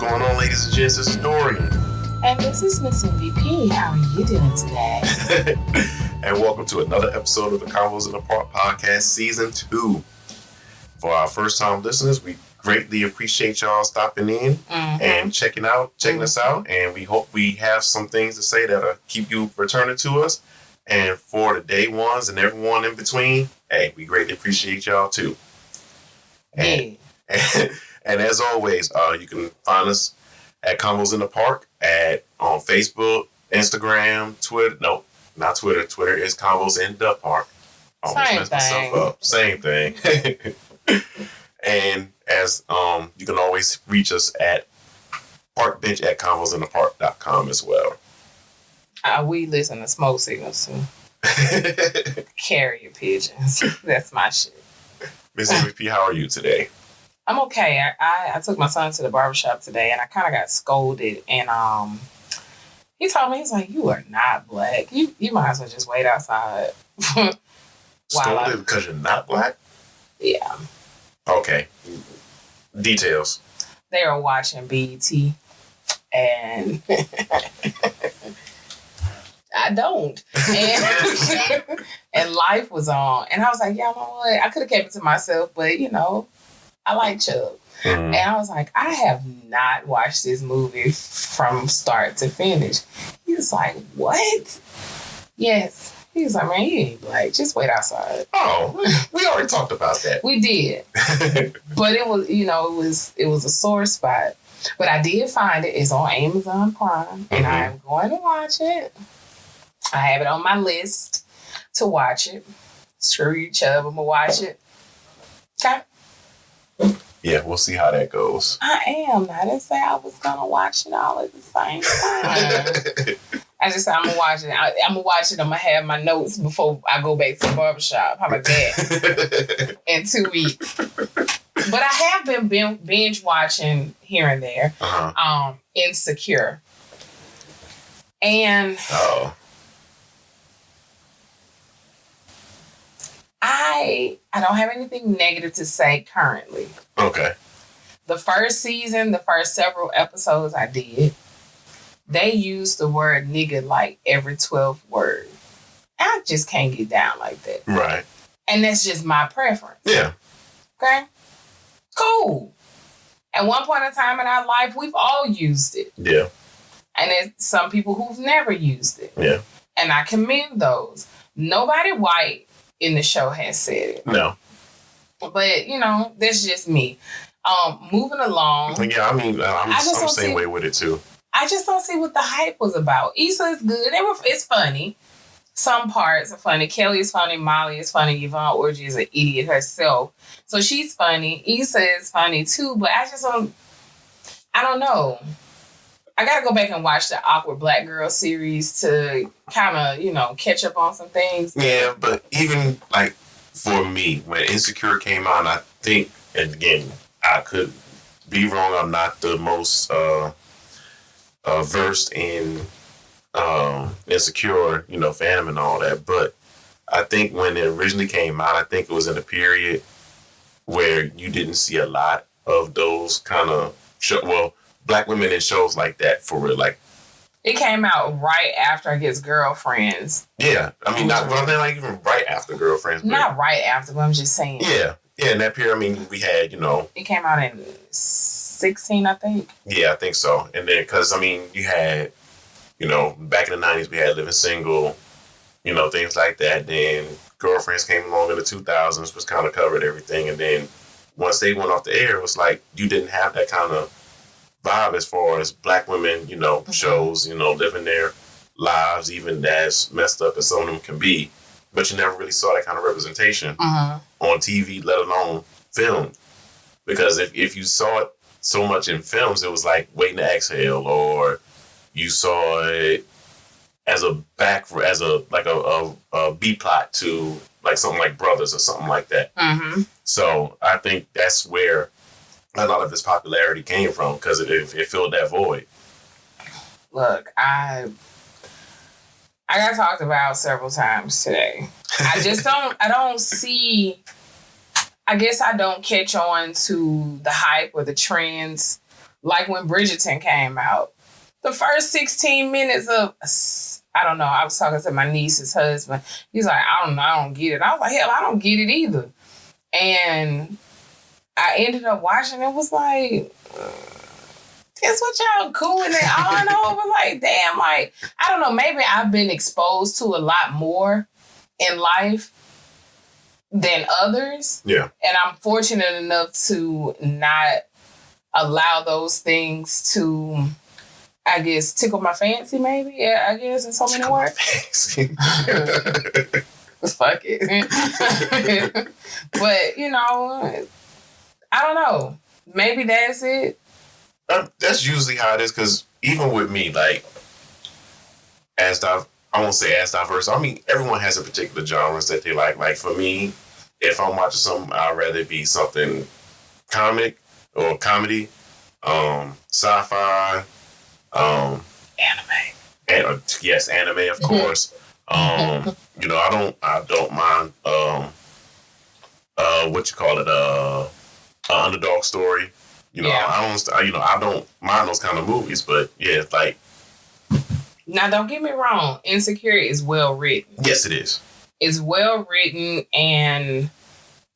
going on, ladies and gents? This is Dorian. And this is Miss MVP. How are you doing today? And welcome to another episode of the Convos in the Park podcast, Season 2. For our first-time listeners, we greatly appreciate y'all stopping in and checking us out. And we hope we have some things to say that'll keep you returning to us. And for the day ones and everyone in between, hey, we greatly appreciate y'all too. And as always, you can find us at Convos in the Park on Facebook, Instagram, Twitter. No, not Twitter. Twitter is Convos in the Park. Almost messed myself up. Same thing. And as you can always reach us at parkbench@convosinthepark.com as well. We listen to smoke signals too. Carrier pigeons. That's my shit. Miss MVP, how are you today? I'm okay. I took my son to the barbershop today and I kind of got scolded. And he told me, he's like, you are not black. You might as well just wait outside. Scolded because you're not black? Yeah. Okay. Details. They were watching BET and I don't. And Life was on. And I was like, yeah, you know what? I could have kept it to myself, but you know, I like Chubb. And I was like, I have not watched this movie from start to finish. He was like, what? Yes. He was like, man, you ain't black. Just wait outside. Oh, we already talked about that. We did. But it was, you know, it was a sore spot. But I did find it. It's on Amazon Prime. And I'm going to watch it. I have it on my list to watch it. Screw you, Chubb. I'm going to watch it. Okay? Yeah, we'll see how that goes. I am. I didn't say I was going to watch it all at the same time. I just said I'm going to watch it. I'm going to watch it. I'm going to have my notes before I go back to the barbershop. How about that? In 2 weeks. But I have been binge watching here and there. Insecure. And I don't have anything negative to say currently. Okay. The first season, the first several episodes I did, they used the word nigga like every 12th word. I just can't get down like that. Right. And that's just my preference. Yeah. Okay? Cool. At one point in time in our life, we've all used it. Yeah. And there's some people who've never used it. Yeah. And I commend those. Nobody white in the show has said it. No. But, you know, that's just me. Moving along. Yeah, I mean, I'm the same way with it, too. I just don't see what the hype was about. Issa is good. It's funny. Some parts are funny. Kelly is funny. Molly is funny. Yvonne Orji is an idiot herself. So she's funny. Issa is funny, too. But I don't know. I got to go back and watch the Awkward Black Girl series to kind of, you know, catch up on some things. Yeah, but even, like, for me, when Insecure came out, I think, and again, I could be wrong, I'm not the most versed in Insecure, you know, fandom and all that, but I think when it originally came out, I think it was in a period where you didn't see a lot of those kind of black women in shows like that for real. Like, it came out right after, I guess, Girlfriends. Yeah. I mean, not even right after Girlfriends. Not right after, but I'm just saying. Yeah. Yeah, in that period, I mean, we had, you know. It came out in 16, I think. Yeah, I think so. And then, because, I mean, you had, you know, back in the 90s, we had Living Single, you know, things like that. Then Girlfriends came along in the 2000s, which kind of covered everything. And then once they went off the air, it was like you didn't have that kind of vibe as far as black women, you know, shows, you know, living their lives, even as messed up as some of them can be. But you never really saw that kind of representation on TV, let alone film. Because if you saw it so much in films, it was like Waiting to Exhale, or you saw it as a B plot to like something like Brothers or something like that. So I think that's where a lot of its popularity came from, because it filled that void. Look, I got talked about several times today. I don't see, I guess I don't catch on to the hype or the trends Like when Bridgerton came out, the first 16 minutes of, I don't know, I was talking to my niece's husband. He's like, I don't get it. I was like, hell, I don't get it either. And I ended up watching it, was like, guess what y'all cooling it on over? Like, damn, like, I don't know, maybe I've been exposed to a lot more in life than others. Yeah. And I'm fortunate enough to not allow those things to, I guess, tickle my fancy, maybe. Yeah, I guess in so many words. Fuck it. But, you know, I don't know. Maybe that's it. That's usually how it is, because even with me, like, I won't say as diverse. I mean, everyone has a particular genres that they like. Like, for me, if I'm watching something, I'd rather it be something comic or comedy, sci-fi, anime. And yes, anime, of course. You know, I don't mind what you call it, an underdog story. You know, Yeah. I don't mind those kind of movies, but yeah, it's like. Now, don't get me wrong. Insecure is well written. Yes, it is. It's well written, and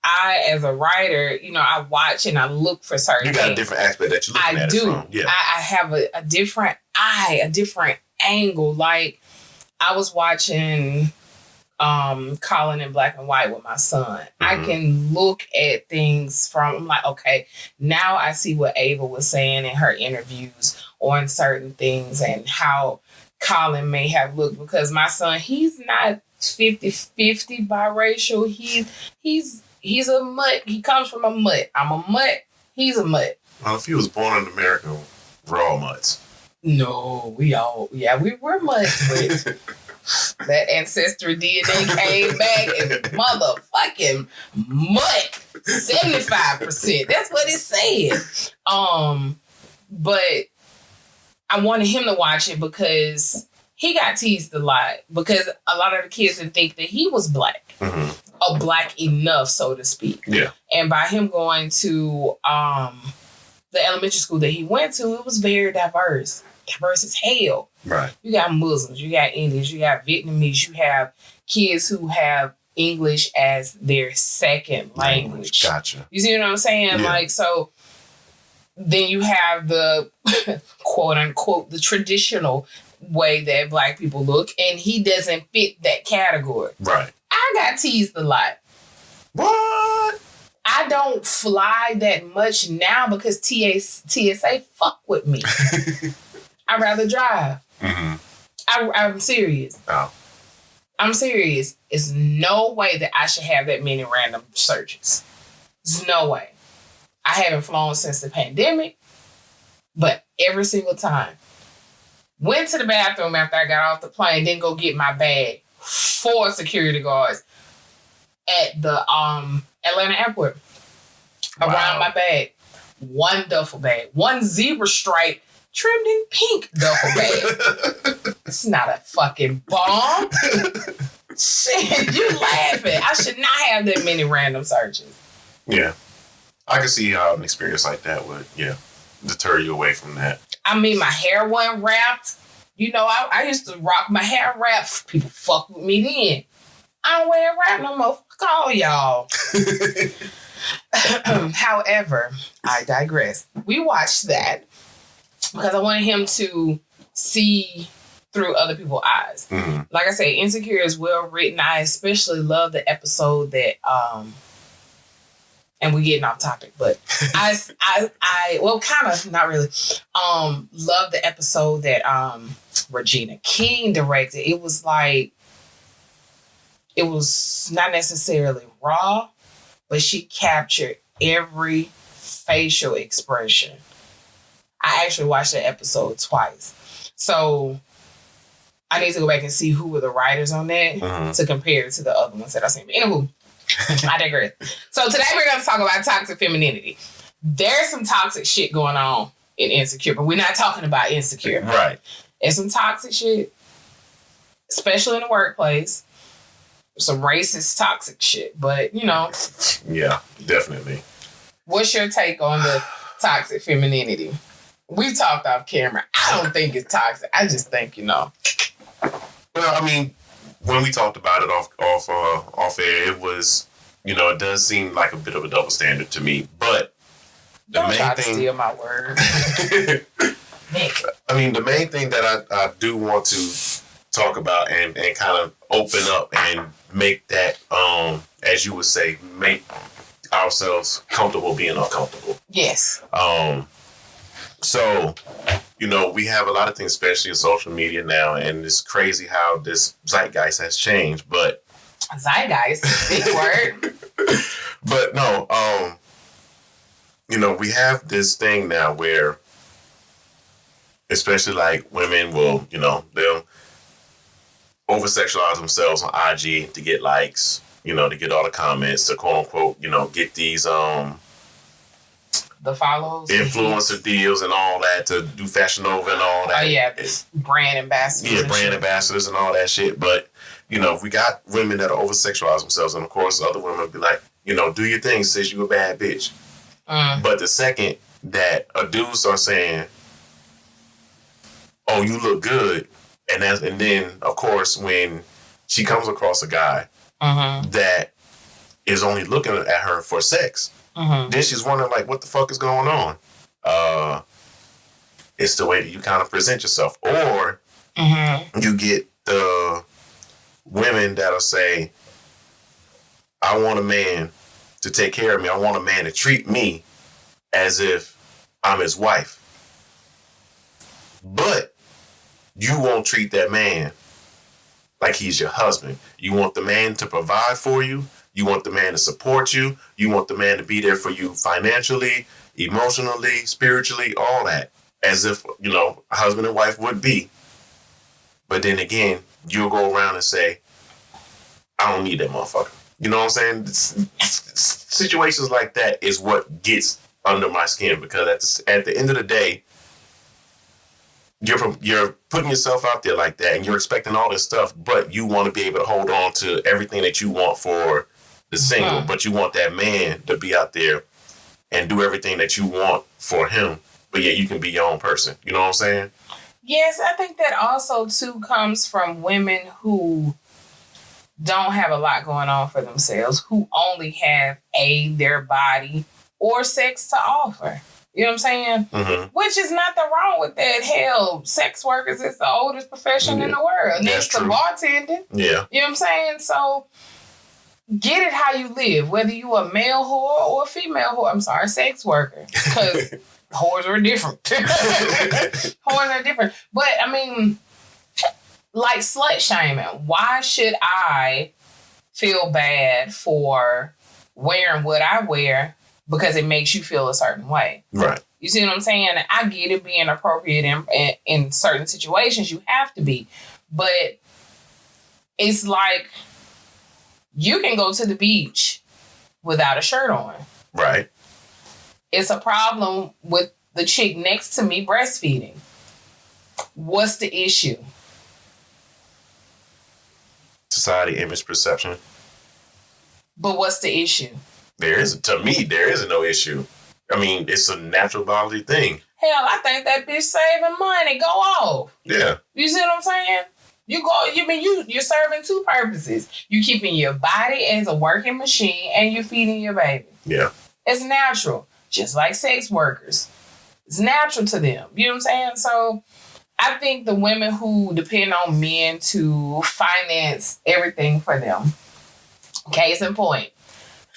I, as a writer, you know, I watch and I look for certain things. You got things. A different aspect that you're looking at it from. Yeah. I have a different eye, a different angle. Like, I was watching Colin in black and white with my son. Mm-hmm. I can look at things from, I'm like, okay, now I see what Ava was saying in her interviews on certain things and how Colin may have looked, because my son, he's not 50-50 biracial. He's a mutt. He comes from a mutt. I'm a mutt. He's a mutt. Well, if he was born in America, we're all mutts. No, we were mutts, but that ancestry DNA came back and motherfucking mutt. 75%. That's what it said. But I wanted him to watch it because he got teased a lot, because a lot of the kids didn't think that he was black. Mm-hmm. Or black enough, so to speak. Yeah. And by him going to the elementary school that he went to, it was very diverse. Diverse as hell. Right. You got Muslims, you got Indians, you got Vietnamese, you have kids who have English as their second language. Gotcha. You see what I'm saying? Yeah. Like, so then you have the quote unquote the traditional way that black people look, and he doesn't fit that category. Right. I got teased a lot. What? I don't fly that much now because TSA fuck with me. I'd rather drive. Mm-hmm. I'm serious. Oh. I'm serious. It's no way that I should have that many random searches. There's no way. I haven't flown since the pandemic, but every single time. Went to the bathroom after I got off the plane, didn't go get my bag. 4 security guards at the Atlanta airport. Wow. Around my bag. 1 duffel bag. 1 zebra stripe trimmed in pink duffel bag. It's not a fucking bomb. Shit, you laughing. I should not have that many random searches. Yeah. I can see how an experience like that would, deter you away from that. I mean, my hair wasn't wrapped. You know, I used to rock my hair wrapped. People fuck with me then. I don't wear a wrap no more. Fuck all y'all. However, I digress. We watched that because I wanted him to see through other people's eyes. Mm-hmm. Like I say, Insecure is well written. I especially love the episode that and we're getting off topic, but I well, kind of not really. Love the episode that Regina King directed. It was like, it was not necessarily raw, but she captured every facial expression. I actually watched that episode twice. So I need to go back and see who were the writers on that to compare it to the other ones that I've seen. But anywho, I digress. So today we're going to talk about toxic femininity. There's some toxic shit going on in Insecure, but we're not talking about Insecure. Right. There's some toxic shit, especially in the workplace. Some racist, toxic shit, but you know. Yeah, definitely. What's your take on the toxic femininity? We talked off camera. I don't think it's toxic. I just think, Well, I mean, when we talked about it off air, it was, it does seem like a bit of a double standard to me. But don't try to steal my words. I mean, the main thing that I do want to talk about and kind of open up and make that, as you would say, make ourselves comfortable being uncomfortable. Yes. So, we have a lot of things, especially in social media now, and it's crazy how this zeitgeist has changed. But zeitgeist, big word. But no, we have this thing now where, especially like women will, they'll over-sexualize themselves on IG to get likes, to get all the comments, to quote unquote, get these the follows, influencer deals and all that, to do Fashion Nova and all that. Oh yeah, brand ambassadors. Yeah, brand ambassadors and all that shit. But we got women that are over-sexualize themselves, and of course other women will be like, do your thing, sis, you a bad bitch. But the second that a dude starts saying, oh, you look good, and then of course when she comes across a guy that is only looking at her for sex, then she's wondering like, what the fuck is going on? It's the way that you kind of present yourself, or you get the women that'll say, I want a man to take care of me. I want a man to treat me as if I'm his wife. But you won't treat that man like he's your husband. You want the man to provide for you. You want the man to support you. You want the man to be there for you financially, emotionally, spiritually, all that. As if, husband and wife would be. But then again, you'll go around and say, I don't need that motherfucker. You know what I'm saying? Situations like that is what gets under my skin, because at the end of the day, you're putting yourself out there like that and you're expecting all this stuff, but you want to be able to hold on to everything that you want for the single, but you want that man to be out there and do everything that you want for him, but yet you can be your own person. You know what I'm saying? Yes, I think that also too comes from women who don't have a lot going on for themselves, who only have their body or sex to offer. You know what I'm saying? Which is nothing wrong with that. Hell, sex workers is the oldest profession in the world. Next to bartending. Yeah. You know what I'm saying? So get it how you live, whether you a male whore or a female whore. I'm sorry, sex worker. Because whores are different. Whores are different. But I mean, like slut shaming. Why should I feel bad for wearing what I wear because it makes you feel a certain way? Right. You see what I'm saying? I get it being appropriate in certain situations. You have to be. But it's like you can go to the beach without a shirt on. Right. It's a problem with the chick next to me breastfeeding. What's the issue? Society image perception. But what's the issue? To me, there is no issue. I mean, it's a natural bodily thing. Hell, I think that bitch saving money. Go off. Yeah. You see what I'm saying? You're serving two purposes. You keeping your body as a working machine and you're feeding your baby. Yeah. It's natural. Just like sex workers. It's natural to them. You know what I'm saying? So I think the women who depend on men to finance everything for them, case in point,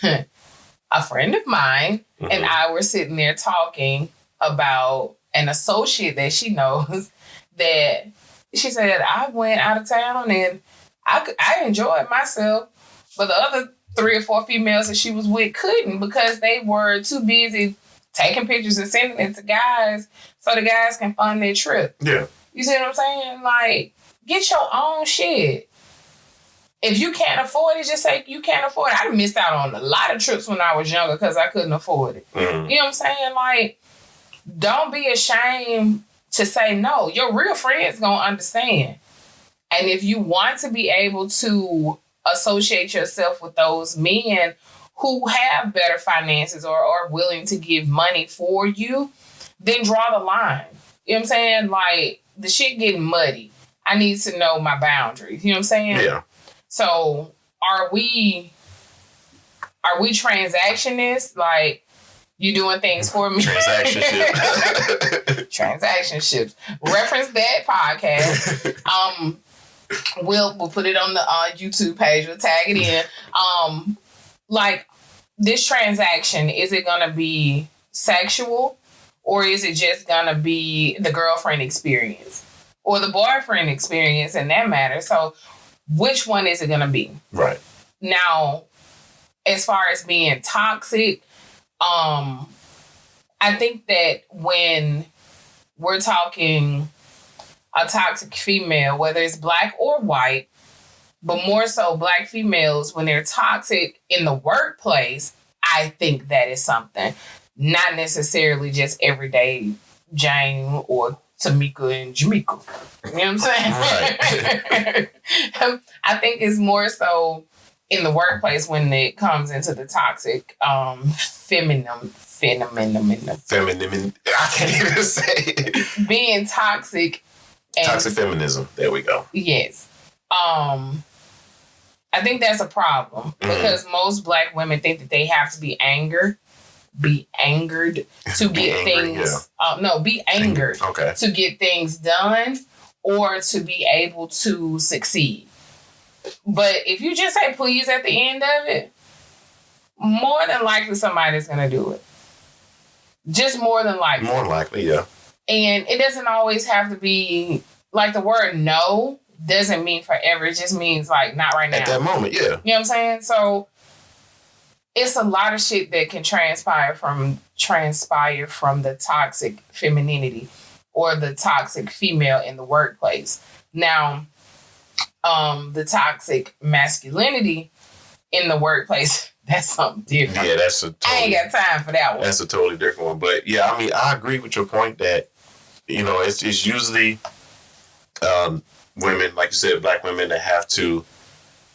a friend of mine and I were sitting there talking about an associate that she knows that she said, I went out of town and I enjoyed myself, but the other 3 or 4 females that she was with couldn't because they were too busy taking pictures and sending it to guys so the guys can fund their trip. Yeah. You see what I'm saying? Like, get your own shit. If you can't afford it, just say you can't afford it. I missed out on a lot of trips when I was younger because I couldn't afford it. You know what I'm saying? Like, don't be ashamed to say no. Your real friends gonna understand. And if you want to be able to associate yourself with those men who have better finances or are willing to give money for you, then draw the line. You know what I'm saying? Like, the shit getting muddy. I need to know my boundaries. You know what I'm saying? Yeah. So are we transactionists? Like, you doing things for me? Transactionships. Reference that podcast. We'll put it on the YouTube page. We'll tag it in. Like, this transaction, is it gonna be sexual, or is it just gonna be the girlfriend experience or the boyfriend experience, and that matters? So, which one is it gonna be? Right. Now, as far as being toxic, I think that when we're talking a toxic female, whether it's black or white, but more so black females, when they're toxic in the workplace, I think that is something. Not necessarily just everyday Jane or Tamika and Jamaica. You know what I'm saying? Right. I think it's more so in the workplace when it comes into the toxic feminism. I can't even say it. Being toxic. And, toxic feminism. There we go. Yes. I think that's a problem because most black women think that they have to be angered to get things. Yeah. Be angered to get things done or to be able to succeed. But if you just say please at the end of it, more than likely somebody's going to do it. Just more than likely. More likely, yeah. And it doesn't always have to be, like, the word no doesn't mean forever. It just means, like, not right now. At that moment, yeah. You know what I'm saying? So it's a lot of shit that can transpire from the toxic femininity or the toxic female in the workplace. Now, the toxic masculinity in the workplace, that's something different. Yeah, that's a totally, I ain't got time for that one. That's a totally different one. But yeah, I mean, I agree with your point that, you know, it's usually women, like you said, black women that have to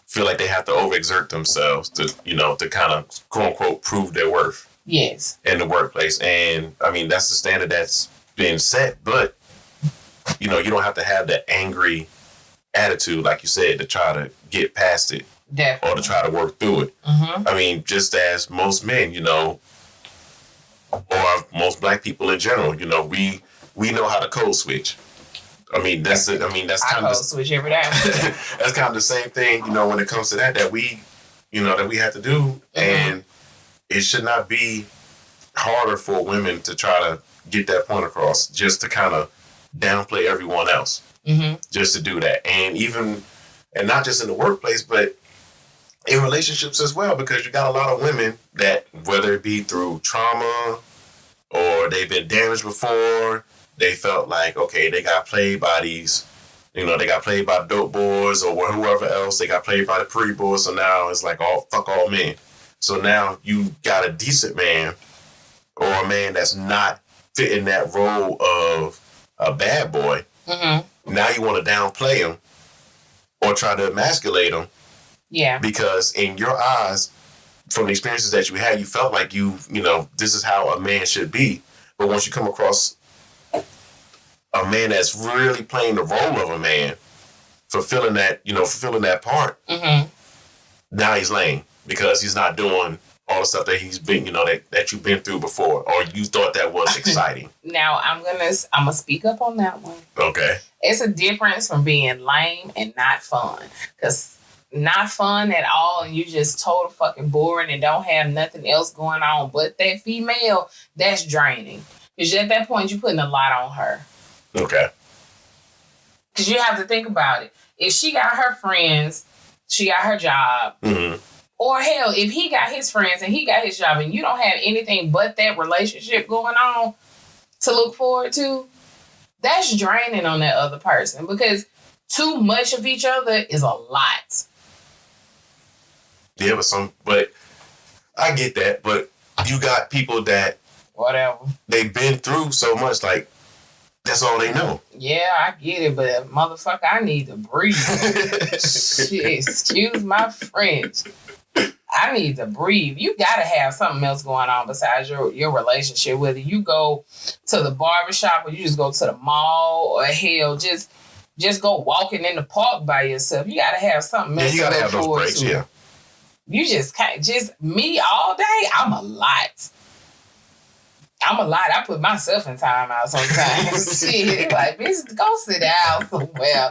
feel like they have to overexert themselves to, you know, to kind of quote unquote prove their worth. Yes. In the workplace. And I mean, that's the standard that's been set, but you know, you don't have to have that angry attitude, like you said, to try to get past it. Definitely. Or to try to work through it. Mm-hmm. I mean, just as most men, you know, or most black people in general, you know, we know how to code switch. I mean, that's kind of code switch every day. That's kind of the same thing, you know, when it comes to that we, you know, that we have to do, mm-hmm. and it should not be harder for women to try to get that point across, just to kind of downplay everyone else, mm-hmm. just to do that, and not just in the workplace, but in relationships as well, because you got a lot of women that, whether it be through trauma or they've been damaged before, they felt like, okay, they got played by these, you know, they got played by dope boys or whoever else, they got played by the pretty boys, so now it's like, oh, fuck all men. So now you got a decent man or a man that's not fitting that role of a bad boy. Mm-hmm. Now you want to downplay him or try to emasculate him. Yeah. Because in your eyes, from the experiences that you had, you felt like you know, this is how a man should be. But once you come across a man that's really playing the role of a man, fulfilling that part, mm-hmm. now he's lame because he's not doing all the stuff that he's been, you know, that you've been through before, or you thought that was exciting. Now I'm gonna speak up on that one. Okay. It's a difference from being lame and not fun, because not fun at all, and you just total fucking boring and don't have nothing else going on but that female, that's draining. Because at that point, you're putting a lot on her. Okay. Because you have to think about it. If she got her friends, she got her job, mm-hmm. or hell, if he got his friends and he got his job and you don't have anything but that relationship going on to look forward to, that's draining on that other person, because too much of each other is a lot. Yeah, but I get that. But you got people that whatever they've been through so much, like that's all they know. Yeah, I get it, but motherfucker, I need to breathe. Shit, excuse my French. I need to breathe. You gotta have something else going on besides your relationship. Whether you go to the barbershop or you just go to the mall or hell, just go walking in the park by yourself. You gotta have something else. Yeah, you gotta to have those breaks. to. Yeah. You just can't. Just me all day. I'm a lot. I put myself in time out sometimes. Shit, like, bitch, go sit down somewhere.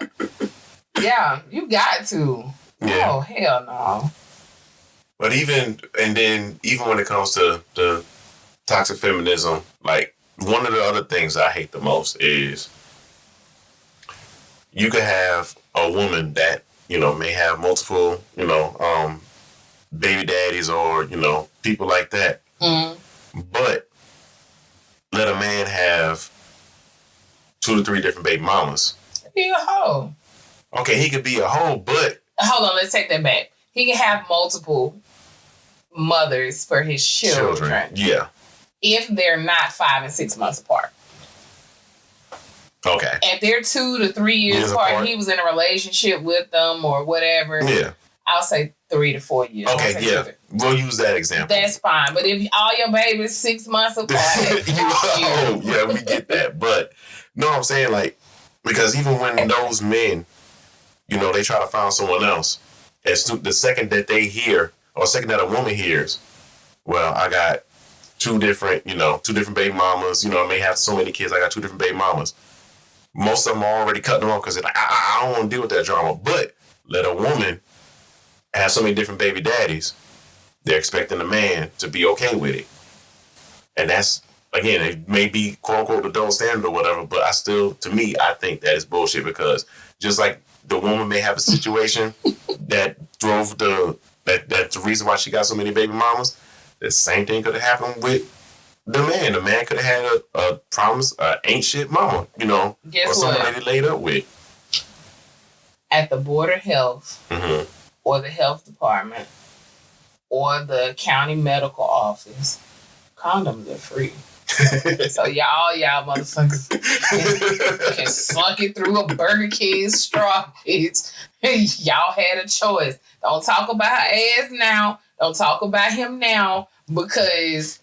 Yeah, you got to. Yeah. Oh, hell no. But even when it comes to the toxic feminism, like, one of the other things I hate the most is you could have a woman that, may have multiple, baby daddies or, people like that. Mm-hmm. But let a man have 2 to 3 different baby mamas. He a hoe. Okay, he could be a hoe, but... Hold on, let's take that back. He can have multiple mothers for his children. Yeah. If they're not 5 and 6 months apart. Okay. If they're 2 to 3 years apart, he was in a relationship with them or whatever. Yeah. I'll say 3 to 4 years. Okay, yeah. We'll use that example. That's fine. But if all your babies 6 months apart, yeah, we get that. But no, I'm saying, like, because even when those men, they try to find someone else, the second that they hear, or second that a woman hears, well, I got 2 different baby mamas, I may have so many kids, I got 2 different baby mamas. Most of them are already cutting them off because they're like, I don't want to deal with that drama. But let a woman have so many different baby daddies, they're expecting the man to be okay with it. And that's, again, it may be quote unquote the double standard or whatever, but I think that is bullshit, because just like the woman may have a situation that drove that's the reason why she got so many baby mamas, the same thing could have happened with the man. The man could have had a promise, ain't shit mama, Guess or someone what? that he laid up with. At the Board of Health, mm-hmm. or the health department, or the county medical office, condoms are free. So y'all motherfuckers can suck it through a Burger King straw, bitch. Y'all had a choice. Don't talk about her ass now. Don't talk about him now because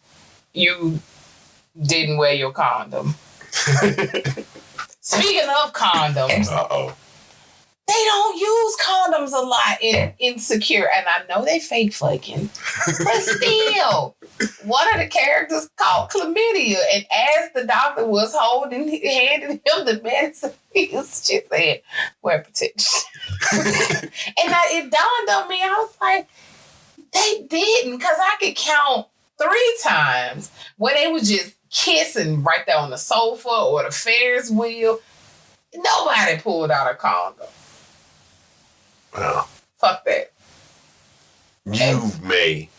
you didn't wear your condom. Speaking of condoms, they don't use condoms a lot in Insecure, and I know they fake fucking, but still, one of the characters called Chlamydia, and as the doctor was handing him the medicine, she said, "Wear protection." And it dawned on me, I was like, they didn't, because I could count 3 times where they were just kissing right there on the sofa or the Ferris wheel. Nobody pulled out a condom. Well, fuck that. You may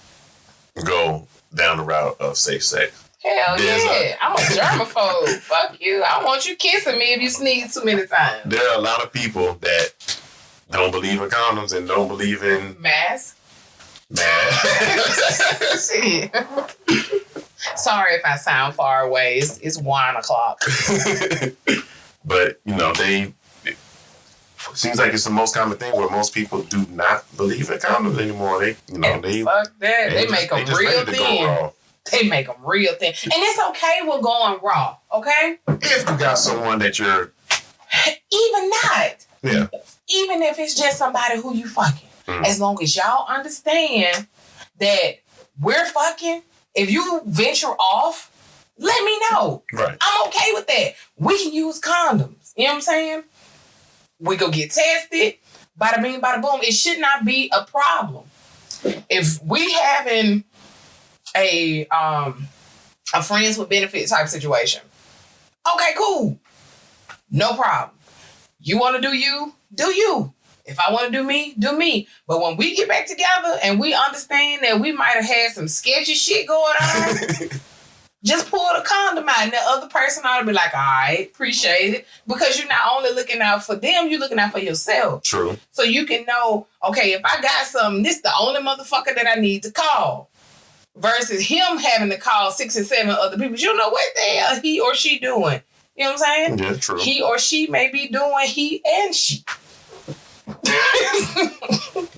go down the route of safe sex. Hell yeah. I'm a germaphobe. Fuck you. I want you kissing me if you sneeze too many times. There are a lot of people that don't believe in condoms and don't believe in... Masks? Shit. Sorry if I sound far away. It's 1 o'clock. But, it seems like it's the most common thing where most people do not believe in condoms anymore. Fuck that. They make them real thin. They make them real thin. And it's okay with going raw, okay? If you got someone that you're... Even not. Yeah. Even if it's just somebody who you fucking. Mm. As long as y'all understand that we're fucking, if you venture off, let me know. Right. I'm okay with that. We can use condoms. You know what I'm saying? We go get tested. Bada bing, bada boom. It should not be a problem. If we having a friends with benefit type situation, okay, cool. No problem. You want to do you? Do you. If I want to do me. But when we get back together and we understand that we might have had some sketchy shit going on, just pull the condom out, and the other person ought to be like, all right, appreciate it. Because you're not only looking out for them, you're looking out for yourself. True. So you can know, okay, if I got something, this is the only motherfucker that I need to call. Versus him having to call 6 or 7 other people. You don't know what the hell he or she doing. You know what I'm saying? Yeah, true. He or she may be doing he and she.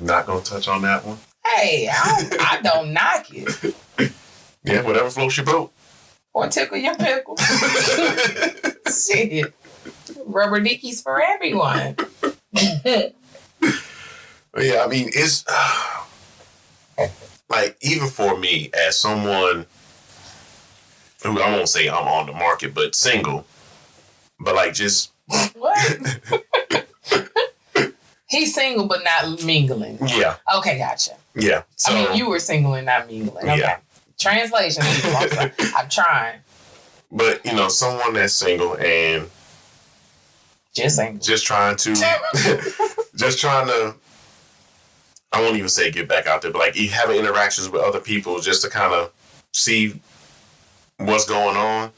Not gonna touch on that one. Hey, I don't knock it. Yeah, whatever floats your boat. Or tickle your pickle. Shit. Rubber dickies for everyone. Yeah, I mean, it's like, even for me, as someone who, I won't say I'm on the market, but single, but like just... What? He's single but not mingling. Yeah. Okay, gotcha. Yeah. So, I mean, you were single and not mingling. Okay. Yeah. Translation, people. I'm trying. But, someone that's single and just single. Just trying to, I won't even say get back out there, but like having interactions with other people just to kind of see what's going on.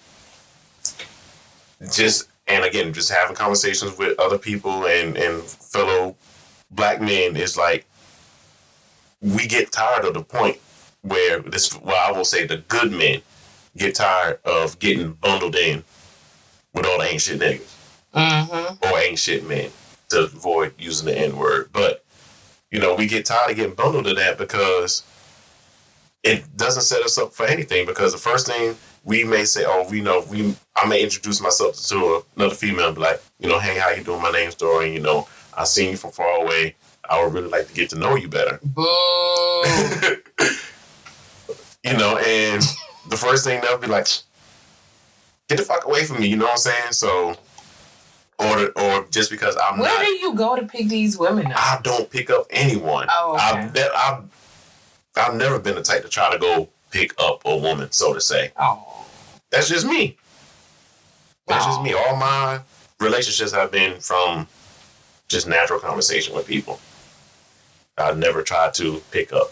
Just having conversations with other people and fellow black men is like, we get tired of the point where I will say the good men get tired of getting bundled in with all the ain't shit niggas. Mm-hmm. Or ain't shit men, to avoid using the N-word. But, we get tired of getting bundled to that because it doesn't set us up for anything. Because the first thing we may say, I may introduce myself to another female and be like, hey, how you doing? My name's Dorian. I seen you from far away. I would really like to get to know you better. Boo. And the first thing they'll be like, get the fuck away from me. You know what I'm saying? So, or just because Where do you go to pick these women up? I don't pick up anyone. Oh, okay. I've never been the type to try to go pick up a woman, so to say. Oh. That's just me. That's just me. All my relationships have been from just natural conversation with people. I've never tried to pick up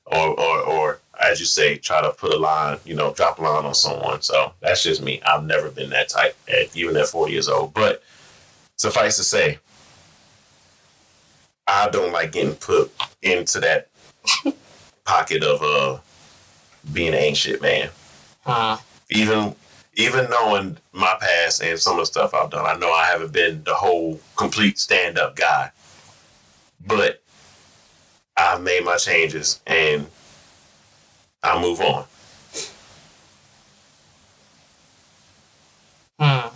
or as you say, try to put a line, drop a line on someone. So that's just me. I've never been that type, even at 40 years old. But suffice to say, I don't like getting put into that pocket of being an ain't shit man. Even knowing my past and some of the stuff I've done, I know I haven't been the whole complete stand-up guy. But I've made my changes and I move on. All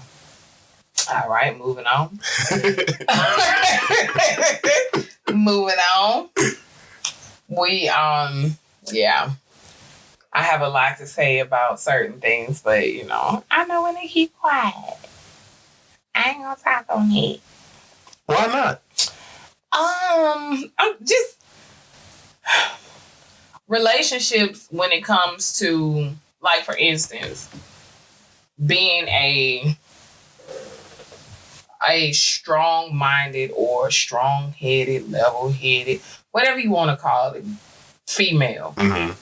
right, moving on. Moving on. Yeah. I have a lot to say about certain things, but I know when to keep quiet. I ain't gonna talk on it. Why not? I'm just relationships when it comes to, like, for instance, being a strong-minded or strong-headed, level-headed, whatever you want to call it, female. Mm-hmm.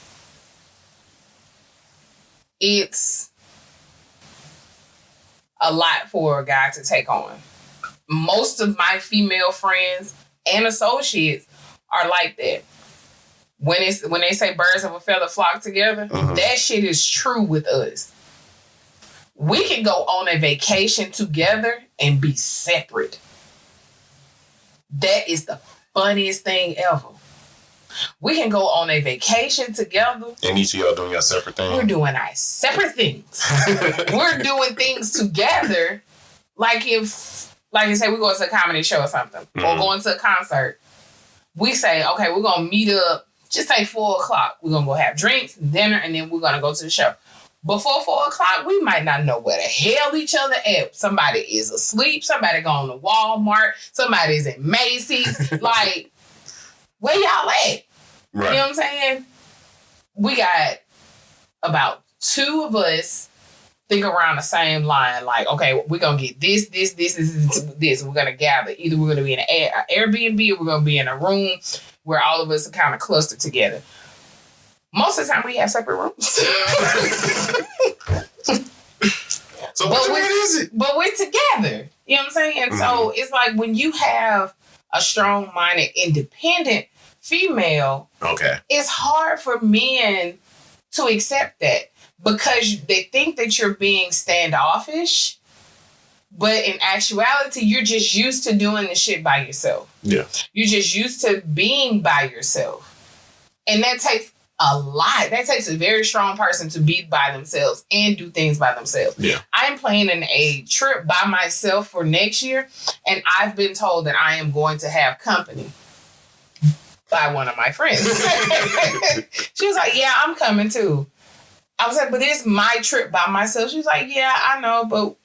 It's a lot for a guy to take on. Most of my female friends and associates are like that. When they say birds of a feather flock together, that shit is true with us. We can go on a vacation together and be separate. That is the funniest thing ever. We can go on a vacation together. And each of y'all doing your separate things. We're doing our separate things. We're doing things together. Like you say, we go to a comedy show or something, or going to a concert. We say, okay, we're going to meet up, just say 4:00. We're going to go have drinks, dinner, and then we're going to go to the show. Before 4:00, we might not know where the hell each other at. Somebody is asleep. Somebody going to Walmart. Somebody's in Macy's. Like, where y'all at? Right. You know what I'm saying? We got about 2 of us think around the same line. Like, okay, we're going to get this. We're going to gather. Either we're going to be in an Airbnb or we're going to be in a room where all of us are kind of clustered together. Most of the time, we have separate rooms. So which way is it? But we're together. You know what I'm saying? Mm-hmm. So it's like when you have a strong-minded, independent female, okay, it's hard for men to accept that because they think that you're being standoffish. But in actuality, you're just used to doing the shit by yourself. Yeah. You're just used to being by yourself. And that takes a lot. That takes a very strong person to be by themselves and do things by themselves. Yeah. I'm planning a trip by myself for next year, and I've been told that I am going to have company by one of my friends. She was like, yeah, I'm coming too. I was like, but it's my trip by myself. She was like, yeah, I know, but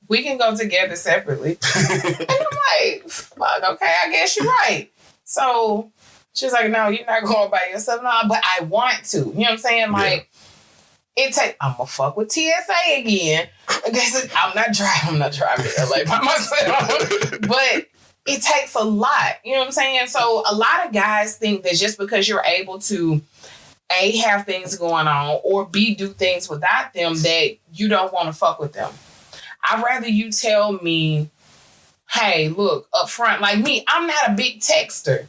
we can go together separately. And I'm like, fuck, okay, I guess you're right. So she's like, no, you're not going by yourself. No, but I want to. You know what I'm saying? Like, I'm gonna fuck with TSA again. I'm not driving to LA by myself. But it takes a lot. You know what I'm saying? So a lot of guys think that just because you're able to A, have things going on, or B, do things without them, that you don't want to fuck with them. I'd rather you tell me, hey, look, up front, like me, I'm not a big texter.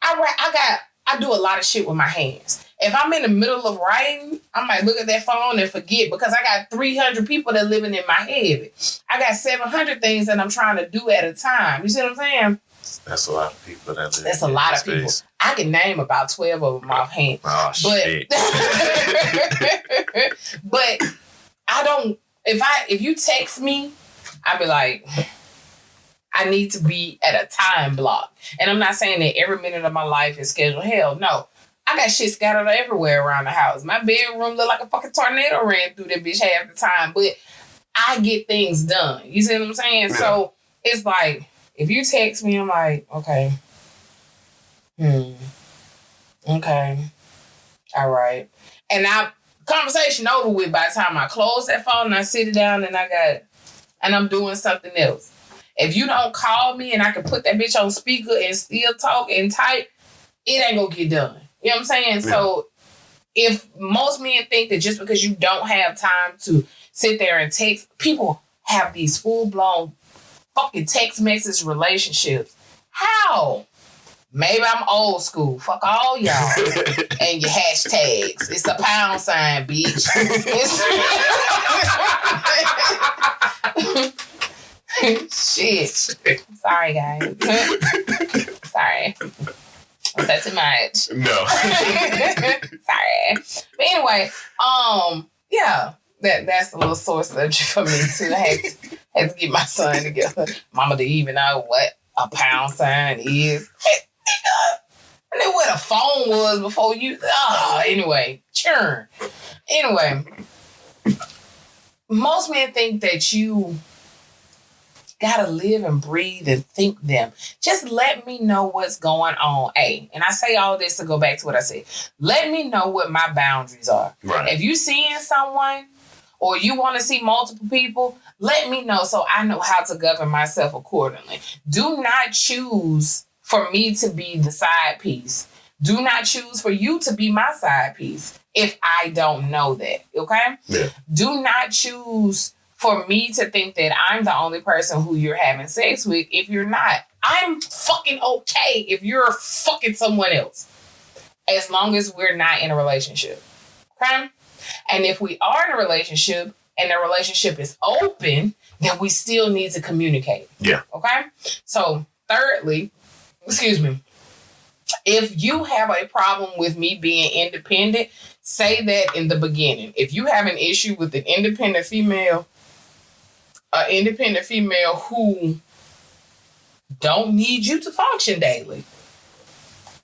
I do a lot of shit with my hands. If I'm in the middle of writing, I might look at that phone and forget because I got 300 people that living in my head. I got 700 things that I'm trying to do at a time. You see what I'm saying? That's a lot of people that live. That's a lot of people. I can name about 12 of them offhand. Oh, shit. But I don't. If you text me, I'd be like, I need to be at a time block. And I'm not saying that every minute of my life is scheduled. Hell, no. I got shit scattered everywhere around the house. My bedroom look like a fucking tornado ran through that bitch half the time. But I get things done. You see what I'm saying? Yeah. So it's like, if you text me, I'm like, okay. Okay. All right. And conversation over with by the time I close that phone and I sit it down and I'm doing something else. If you don't call me and I can put that bitch on speaker and still talk and type, it ain't gonna get done. You know what I'm saying? Yeah. So if most men think that just because you don't have time to sit there and text, people have these full-blown fucking text message relationships. How? Maybe I'm old school. Fuck all y'all and your hashtags. It's a pound sign, bitch. Shit. Sorry, guys. Sorry. Was that too much? No. Sorry. But anyway, yeah, that's a little sore subject for me too. I had to get my son together. Mama to even know what a pound sign is. I knew what a phone was before you. Anyway, churn. Anyway, most men think that you gotta live and breathe and think them. Just let me know what's going on. And I say all this to go back to what I said. Let me know what my boundaries are. Right. If you seeing someone or you want to see multiple people, let me know so I know how to govern myself accordingly. Do not choose for me to be the side piece. Do not choose for you to be my side piece if I don't know that, okay? Yeah. Do not choose for me to think that I'm the only person who you're having sex with if you're not. I'm fucking okay if you're fucking someone else, as long as we're not in a relationship, okay? And if we are in a relationship and the relationship is open, then we still need to communicate. Yeah. Okay? So, thirdly, if you have a problem with me being independent, say that in the beginning. If you have an issue with an independent female who don't need you to function daily,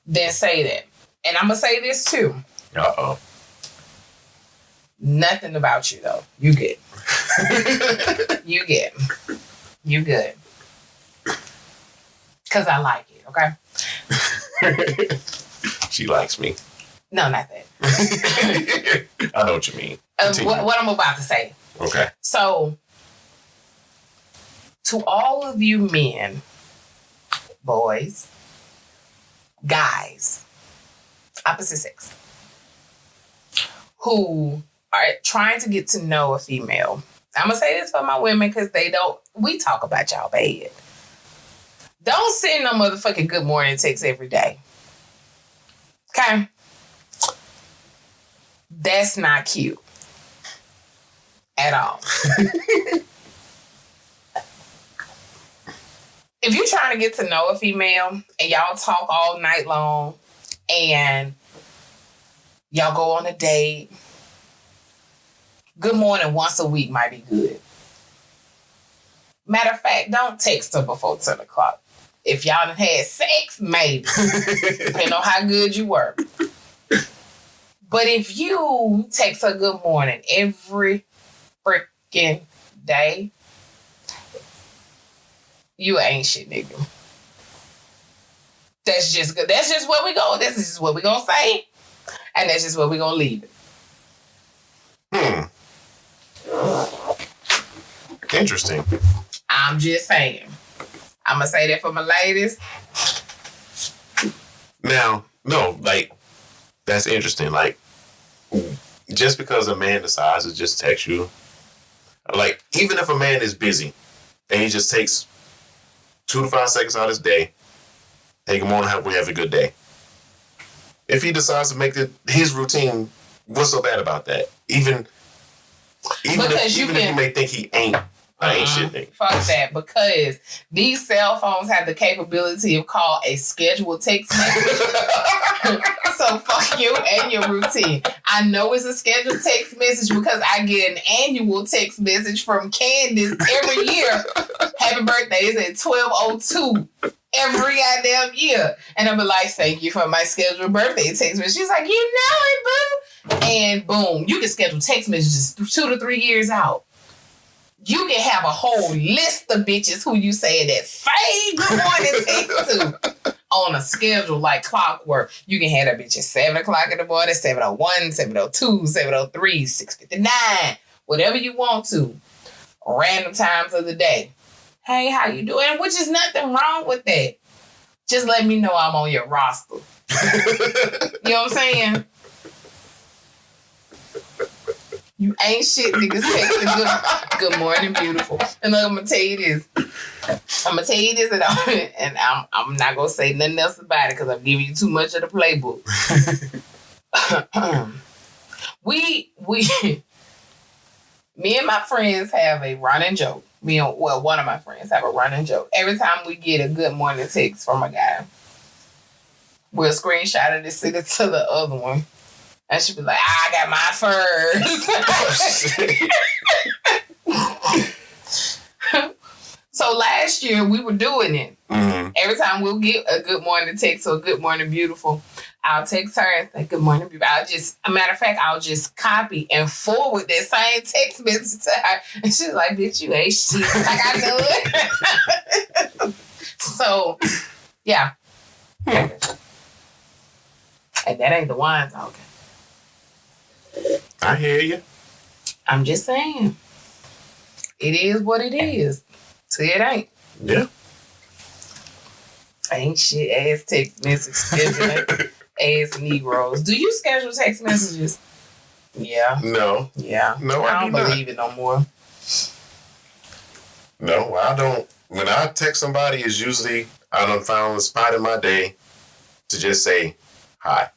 then say that. And I'm going to say this too. Uh-oh. Nothing about you, though. You good. You good. You good. Because I like it, okay? She likes me. No, not that. I know what you mean. What I'm about to say. Okay. So, to all of you men, boys, guys, opposite sex, who are trying to get to know a female. I'm going to say this for my women because we talk about y'all bad. Don't send no motherfucking good morning text every day. Okay? That's not cute. At all. if you're trying to get to know a female and y'all talk all night long and y'all go on a date, good morning once a week might be good. Matter of fact, don't text her before 10 o'clock. If y'all done had sex, maybe. Depending on how good you were. But if you text her good morning every freaking day, you ain't shit, nigga. That's just good. That's just where we go. This is just what we gonna say. And that's just where we gonna leave it. Interesting. I'm just saying. I'm gonna say that for my ladies. Now, no, like, that's interesting. Like, just because a man decides to just text you, like, even if a man is busy and he just takes 2 to 5 seconds out of his day, hey, good morning, hope we have a good day. If he decides to make it his routine, what's so bad about that? Even if you may think he ain't. I ain't shit, nigga. Fuck that, because these cell phones have the capability of call a scheduled text message. So fuck you and your routine. I know it's a scheduled text message because I get an annual text message from Candace every year. Happy birthday is at 12:02 every goddamn year. And I'm like, thank you for my scheduled birthday text message. She's like, you know it, boo. And boom, you can schedule text messages 2 to 3 years out. You can have a whole list of bitches who you say that same good morning text to on a schedule like clockwork. You can have that bitch at 7 o'clock in the morning, 7:01, 7:02, 7:03, 6:59, whatever you want to. Random times of the day. Hey, how you doing? Which is nothing wrong with that. Just let me know I'm on your roster. You know what I'm saying? You ain't shit, niggas texting good morning, beautiful. And I'm gonna tell you this. And I'm not gonna say nothing else about it because I'm giving you too much of the playbook. Me and my friends have a running joke. One of my friends have a running joke. Every time we get a good morning text from a guy, we'll screenshot it and send it to the other one. And she'd be like, I got my first. So last year we were doing it. Mm-hmm. Every time we'll get a good morning text or good morning beautiful, I'll text her and say good morning beautiful. I'll just copy and forward that same text message to her. And she's like, bitch, you ain't shit. Like I know it. So, yeah. And that ain't the wine talking. I hear you. I'm just saying. It is what it is. So it ain't. Yeah. Ain't shit ass text message scheduling ass Negroes. Do you schedule text messages? Yeah. No. Yeah. No, I don't believe it no more. No, I don't. When I text somebody, it's usually I done found a spot in my day to just say hi.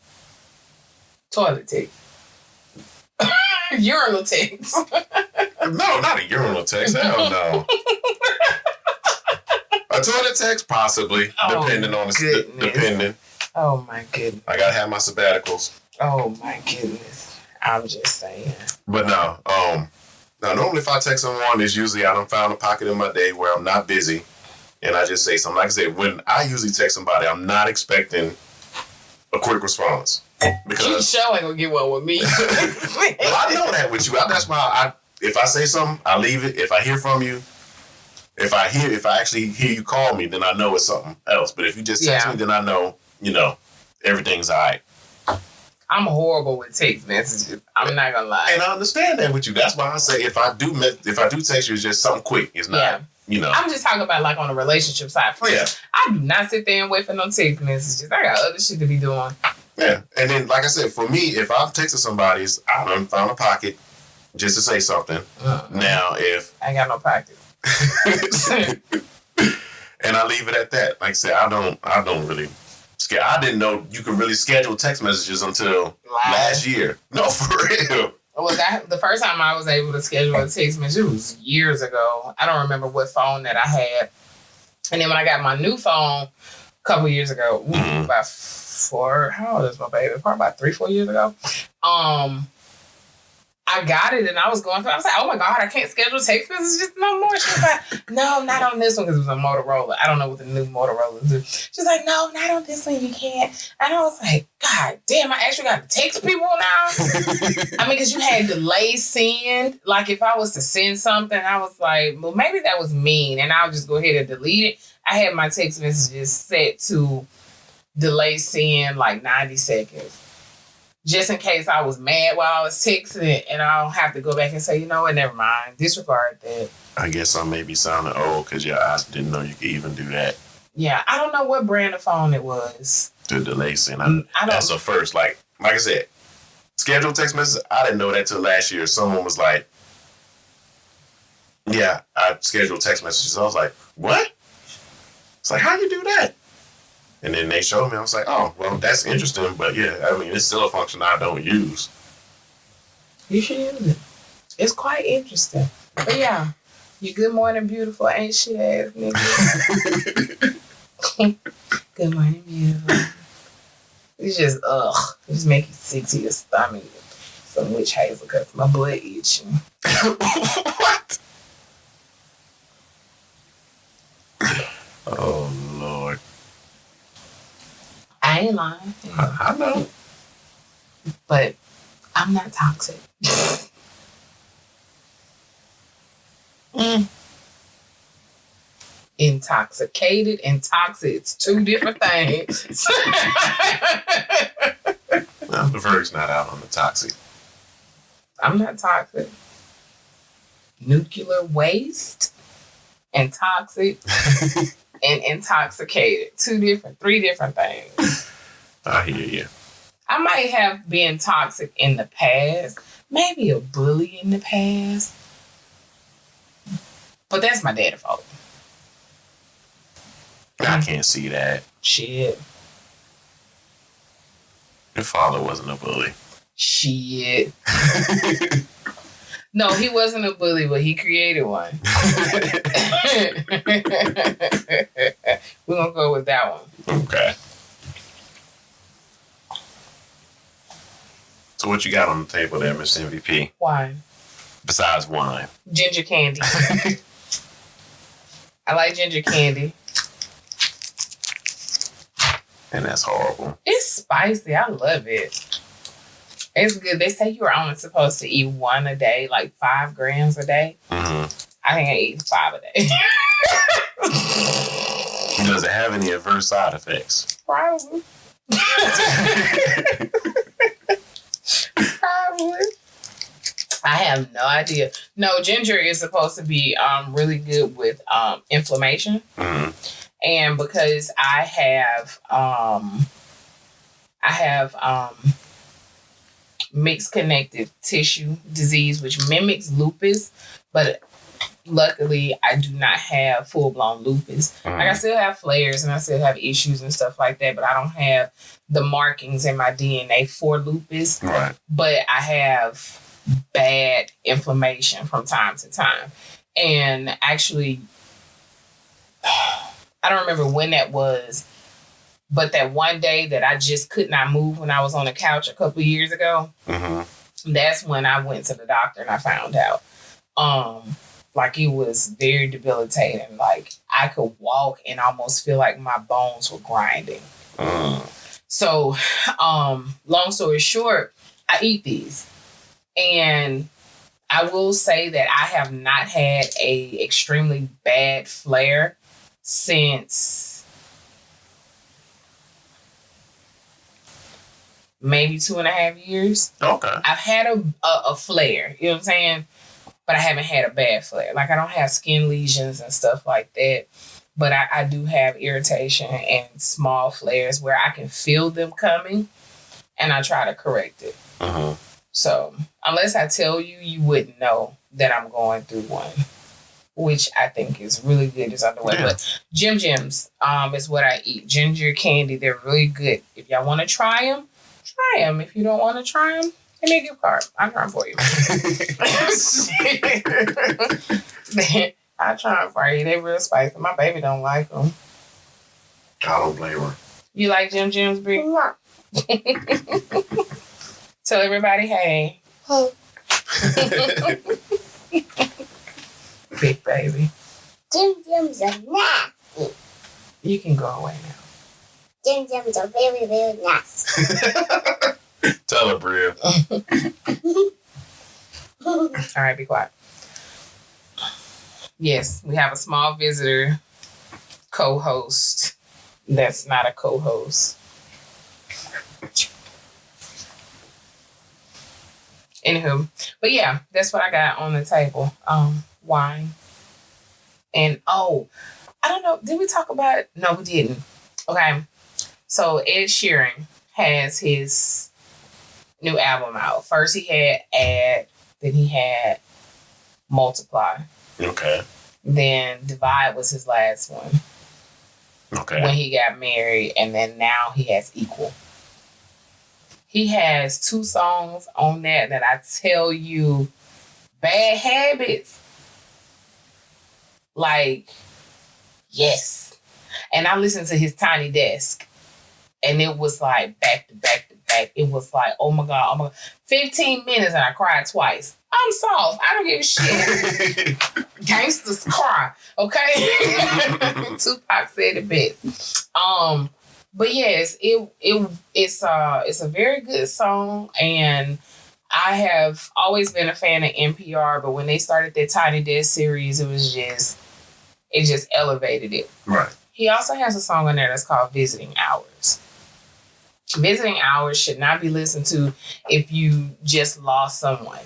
Toilet text. Urinal text. No, not a urinal text. Hell no. A toilet text, possibly, depending on the depending. Oh my goodness. I gotta have my sabbaticals. Oh my goodness. I'm just saying. But no, normally if I text someone, it's usually I done found a pocket in my day where I'm not busy, and I just say something. Like I said, when I usually text somebody, I'm not expecting a quick response. Because you sure ain't gonna get one with me. Well, I know that with you. That's why if I say something, I leave it. If I hear from you, if I actually hear you call me, then I know it's something else. But if you just text me, then I know, everything's all right. I'm horrible with text messages. I'm not gonna lie. And I understand that with you. That's why I say if I do text you, it's just something quick. It's not, I'm just talking about like on the relationship side. I do not sit there and wait for no text messages. I got other shit to be doing. Yeah, and then like I said, for me, if I'm texting somebody, I done found a pocket just to say something. Now, if I ain't got no pocket, and I leave it at that. Like I said, I don't really. I didn't know you could really schedule text messages until last year. No, for real. Well, the first time I was able to schedule a text message, it was years ago. I don't remember what phone that I had. And then when I got my new phone a couple years ago, about how old is my baby? Probably about 3-4 years ago. I got it and I was going through. I was like, oh my God, I can't schedule text messages no more. She was like, no, not on this one because it was a Motorola. I don't know what the new Motorola do. She's like, no, not on this one. You can't. And I was like, God damn, I actually got to text people now. I mean, because you had delay send. Like if I was to send something, I was like, well, maybe that was mean and I'll just go ahead and delete it. I had my text messages set to delay send like 90 seconds. Just in case I was mad while I was texting it and I don't have to go back and say, you know what, never mind. Disregard that. I guess I may be sounding old because I didn't know you could even do that. Yeah, I don't know what brand of phone it was. The delay send. That's a first. Like I said, scheduled text messages, I didn't know that till last year. Someone was like, yeah, I scheduled text messages. I was like, what? It's like, how you do that? And then they showed me. I was like, oh, well, that's interesting. But yeah, I mean, it's still a function I don't use. You should use it. It's quite interesting. But yeah, you good morning, beautiful, ain't shit ass nigga. Good morning, beautiful. It's just, it just make you sick to your stomach. Some witch hazel because my butt itching. What? Oh, Lord. I ain't lying. I know. But I'm not toxic. Intoxicated and toxic, it's two different things. No, the verdict's not out on the toxic. I'm not toxic. Nuclear waste and toxic and intoxicated. 3 different things. I hear you. I might have been toxic in the past. Maybe a bully in the past. But that's my dad's fault. I can't see that. Shit. Your father wasn't a bully. Shit. No, he wasn't a bully, but he created one. We're going to go with that one. Okay. So what you got on the table there, Miss MVP? Wine. Besides wine. Ginger candy. I like ginger candy. And that's horrible. It's spicy. I love it. It's good. They say you're only supposed to eat 1 a day, like 5 grams a day. Mm-hmm. I think I eat 5 a day. Does it have any adverse side effects? Probably. Probably. I have no idea. No, ginger is supposed to be really good with inflammation. Mm-hmm. And because I have mixed connective tissue disease, which mimics lupus, but luckily I do not have full-blown lupus. Mm-hmm. Like I still have flares and I still have issues and stuff like that, but I don't have the markings in my DNA for lupus. Right. But I have bad inflammation from time to time. And actually, I don't remember when that was, but that one day that I just could not move when I was on the couch a couple of years ago, Mm-hmm. that's when I went to the doctor and I found out. Like it was very debilitating. Like I could walk and almost feel like my bones were grinding. So, long story short, I eat these. And I will say that I have not had a extremely bad flare since maybe 2.5 years. Okay. I've had a flare, you know what I'm saying? But I haven't had a bad flare. Like I don't have skin lesions and stuff like that. But I do have irritation and small flares where I can feel them coming and I try to correct it. Mm-hmm. So unless I tell you, you wouldn't know that I'm going through one, which I think is really good. It's underway. Yeah. But Jim Jims is what I eat. Ginger candy. They're really good. If y'all want to try them, try them. If you don't want to try them, give me a gift card. I'll try them for you. I try them for you. They real spicy. My baby don't like them. I don't blame her. You like Jim Jim's, Brie? No. Tell everybody, hey. Big baby. Jim Jims are nasty. You can go away now. Jim Jims are very, very nasty. Tell her, Bria. All right, be quiet. Yes, we have a small visitor co-host that's not a co-host. Anywho, but yeah, that's what I got on the table. Wine. And I don't know, did we talk about it? No, we didn't. Okay. So Ed Sheeran has his new album out. First he had Add, then he had Multiply. Okay. Then Divide was his last one. Okay. When he got married, and then now he has Equal. He has 2 songs on that I tell you, Bad Habits. Like, yes. And I listened to his Tiny Desk, and it was like back to back to back. It was like, oh my God. 15 minutes and I cried twice. I'm soft. I don't give a shit. Gangsters cry. Okay? Tupac said it best. But yes, it's a very good song, and I have always been a fan of NPR, but when they started their Tiny Desk series, it just elevated it. Right. He also has a song on there that's called Visiting Hours. Visiting Hours should not be listened to if you just lost someone.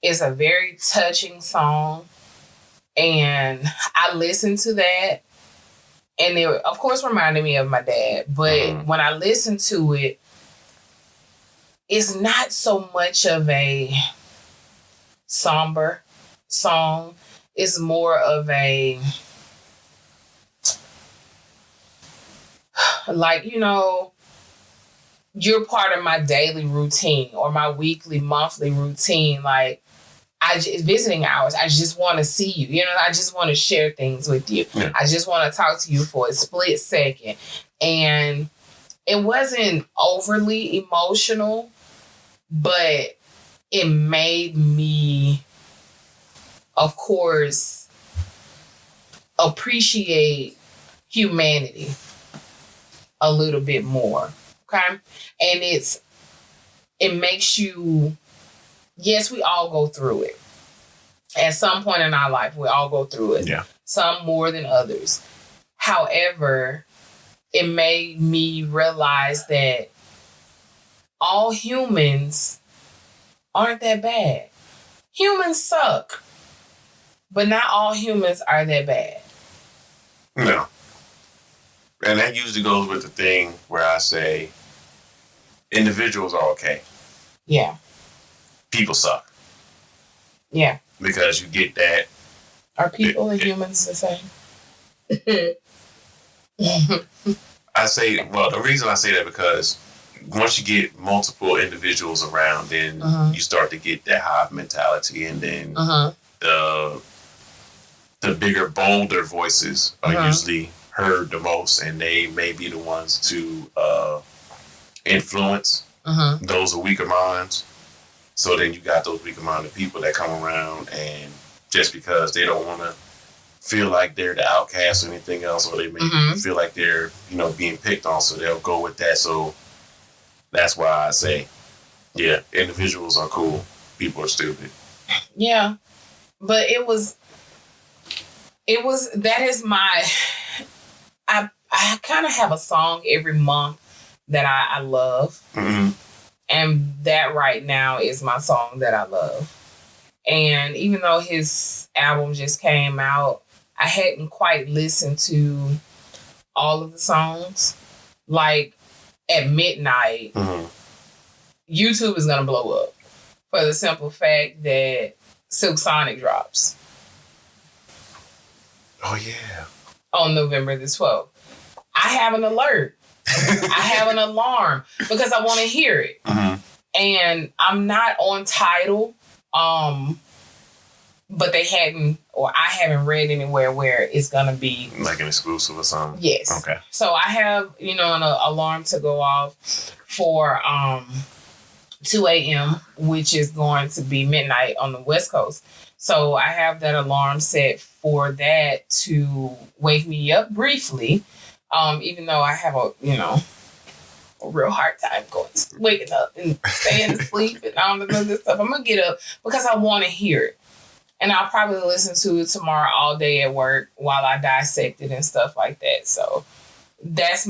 It's a very touching song, and I listened to that, and it, of course, reminded me of my dad. But when I listened to it, it's not so much of a somber song. It's more of a, like, you're part of my daily routine or my weekly, monthly routine. Like, visiting hours. I just want to see you. I just want to share things with you. Yeah. I just want to talk to you for a split second. And it wasn't overly emotional, but it made me, of course, appreciate humanity a little bit more. Okay? And it makes you, yes, we all go through it. At some point in our life, we all go through it. Yeah. Some more than others. However, it made me realize that all humans aren't that bad. Humans suck, but not all humans are that bad. No. And that usually goes with the thing where I say individuals are okay. Yeah. People suck. Yeah. Because you get that. Are people and humans the same? I say, well, the reason I say that because once you get multiple individuals around, then you start to get that hive mentality, and then the bigger, bolder voices are usually heard the most, and they may be the ones to influence those weaker minds. So then you got those weaker minded people that come around, and just because they don't want to feel like they're the outcast or anything else, or they may feel like they're, being picked on, so they'll go with that. So that's why I say, yeah, individuals are cool. People are stupid. Yeah. But that is my, I kind of have a song every month that I love. And that right now is my song that I love. And even though his album just came out, I hadn't quite listened to all of the songs. Like, at midnight, YouTube is going to blow up for the simple fact that Silk Sonic drops. Oh, yeah. On November the 12th. I have an alert. I have an alarm because I want to hear it. And I'm not on Tidal. but they hadn't, or I haven't read anywhere where it's gonna be like an exclusive or something. Yes. Okay. So I have, an alarm to go off for 2 a.m., which is going to be midnight on the West Coast. So I have that alarm set for that to wake me up briefly, even though I have a real hard time waking up and staying asleep and all this other stuff. I'm going to get up because I want to hear it. And I'll probably listen to it tomorrow all day at work while I dissect it and stuff like that. So that's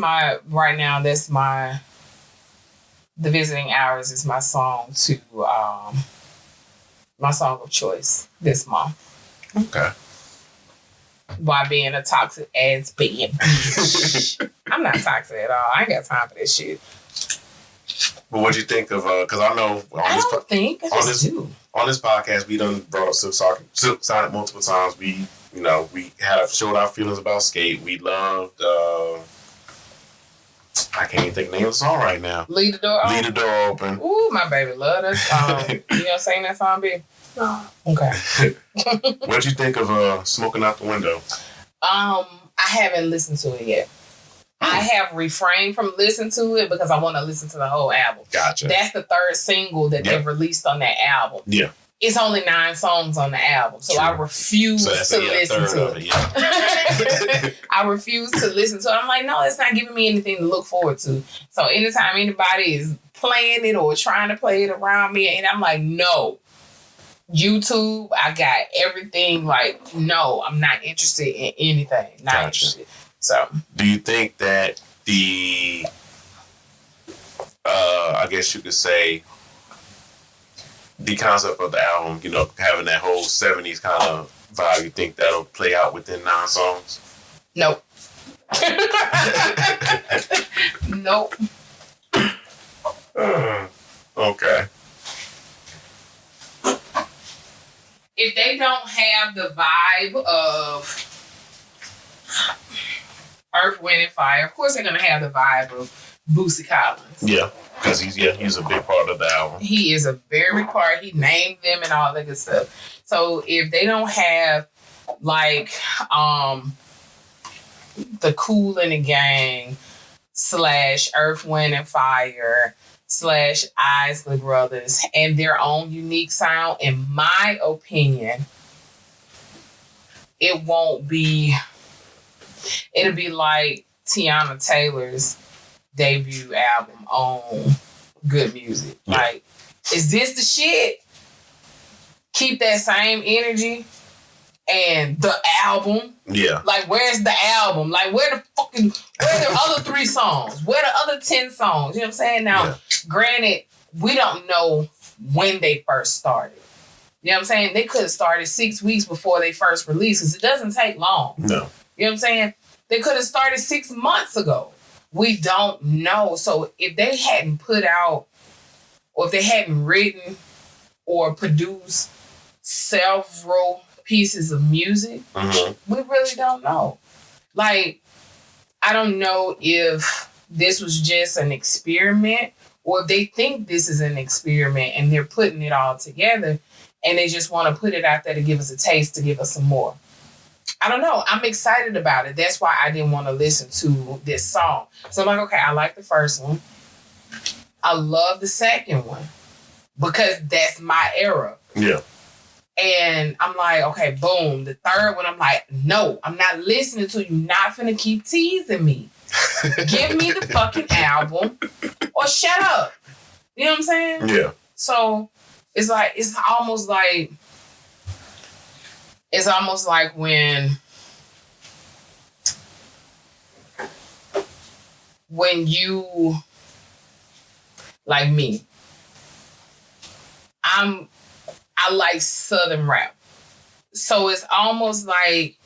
the Visiting Hours is my song my song of choice this month. Okay. While being a toxic ass bitch. I'm not toxic at all. I ain't got time for this shit. But what you think of, because I know on this podcast, we done brought up Silk Sonic multiple times. We showed our feelings about Skate. We loved, I can't even think of the name of the song right now. Leave the Door Open. Leave the Door Open. Ooh, my baby love that song. You gonna sing that song, B? No. Okay. What'd you think of Smoking Out the Window? I haven't listened to it yet. I have refrained from listening to it because I want to listen to the whole album. Gotcha. That's the third single that they've released on that album. Yeah. It's only 9 songs on the album, so I refuse to listen to it. I refuse to listen to it. I'm like, no, it's not giving me anything to look forward to. So anytime anybody is playing it or trying to play it around me, and I'm like, no. YouTube, I got everything. Like, no, I'm not interested in anything. Not interested. So, do you think that I guess you could say, the concept of the album, having that whole 70s kind of vibe, you think that'll play out within 9 songs? Nope. Nope. Okay. If they don't have the vibe of Earth, Wind, and Fire, of course they're going to have the vibe of Bootsy Collins. Yeah, because he's a big part of the album. He is a very big part. He named them and all that good stuff. So if they don't have like the Kool and the Gang / Earth, Wind, and Fire / Isley Brothers and their own unique sound, in my opinion, it'll be like Tiana Taylor's debut album on Good Music. Yeah. Like, is this the shit? Keep that same energy and the album. Yeah. Like, where's the album? Like, where are the other 3 songs? Where are the other 10 songs? You know what I'm saying? Now, Granted, we don't know when they first started. You know what I'm saying? They could have started 6 weeks before they first released, because it doesn't take long. No. You know what I'm saying? They could have started 6 months ago. We don't know. So if they hadn't put out, or if they hadn't written or produced several pieces of music, we really don't know. Like, I don't know if this was just an experiment, or if they think this is an experiment and they're putting it all together and they just want to put it out there to give us a taste, to give us some more. I don't know. I'm excited about it. That's why I didn't want to listen to this song. So I'm like, okay, I like the first one. I love the second one because that's my era. Yeah. And I'm like, okay, boom. The third one, I'm like, no, I'm not listening to you. Not finna keep teasing me. Give me the fucking album or shut up. You know what I'm saying? Yeah. So it's almost like when you, like me, I like Southern rap. So it's almost like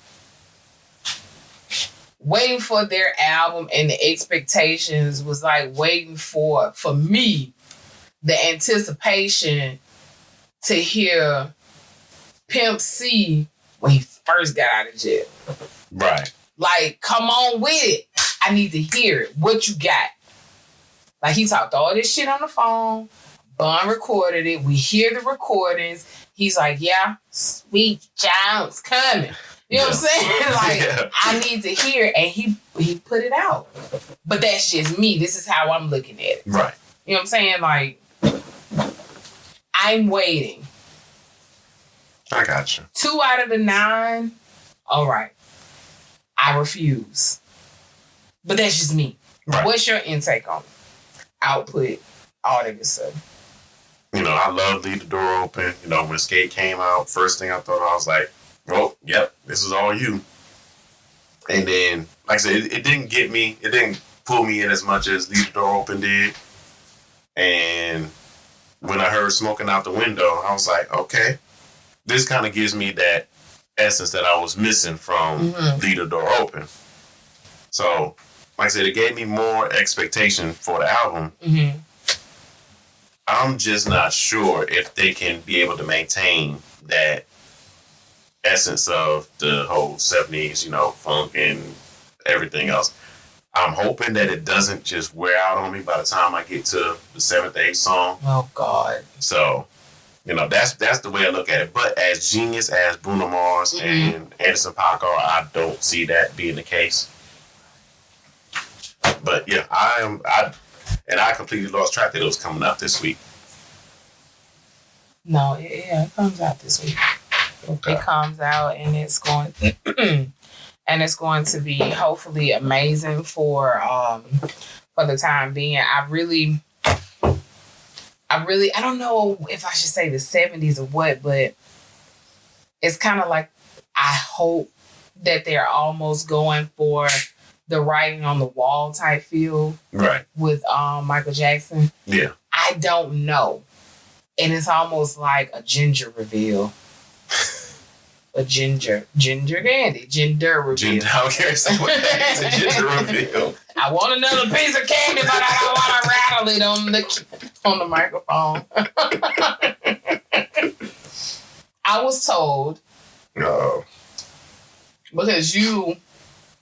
waiting for their album, and the expectations was like waiting for me, the anticipation to hear Pimp C when he first got out of jail. Right. Like, come on with it. I need to hear it. What you got? Like, he talked all this shit on the phone. Bun recorded it. We hear the recordings. he's like, yeah, Sweet Child's coming. You know what I'm saying? Like, I need to hear it. And he put it out. But that's just me. This is how I'm looking at it. Right. You know what I'm saying? Like, I'm waiting. I got you. 2 out of the 9, all right. I refuse. But that's just me. Right. What's your intake on it? Output, all that good stuff. You know, I love Leave the Door Open. You know, when Skate came out, first thing I thought, I was like, well, yep, this is all you. And then, like I said, it didn't get me, it didn't pull me in as much as Leave the Door Open did. And when I heard Smoking Out the Window, I was like, okay, this kind of gives me that essence that I was missing from Leave the Door Open. So, like I said, it gave me more expectation for the album. Mm-hmm. I'm just not sure if they can be able to maintain that essence of the whole 70s, you know, funk and everything else. I'm hoping that it doesn't just wear out on me by the time I get to the 7th, 8th song. Oh, God. So, you know, that's the way I look at it. But as genius as Bruno Mars and Anderson .Paak are, I don't see that being the case. But yeah, I completely lost track that it was coming out this week. No, it comes out this week. Okay. It comes out and it's going to be hopefully amazing for the time being. I don't know if I should say the 70s or what, but it's kind of like I hope that they're almost going for the writing on the wall type feel, right? With Michael Jackson. Yeah, I don't know, and it's almost like a ginger reveal. A ginger candy, gender reveal. I can't say what that is. A ginger reveal. I want another piece of candy, but I don't want to rattle it on the microphone. I was told, because you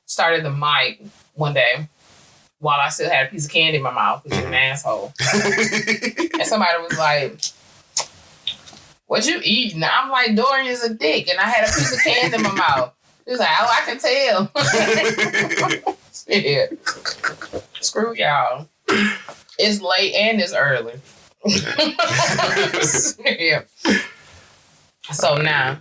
started the mic one day while I still had a piece of candy in my mouth, because you're an asshole. And somebody was like, what you eating? I'm like, Dorian's a dick, and I had a piece of candy in my mouth. He was like, oh, I can tell. Yeah. Screw y'all. It's late and it's early. Yeah. So now.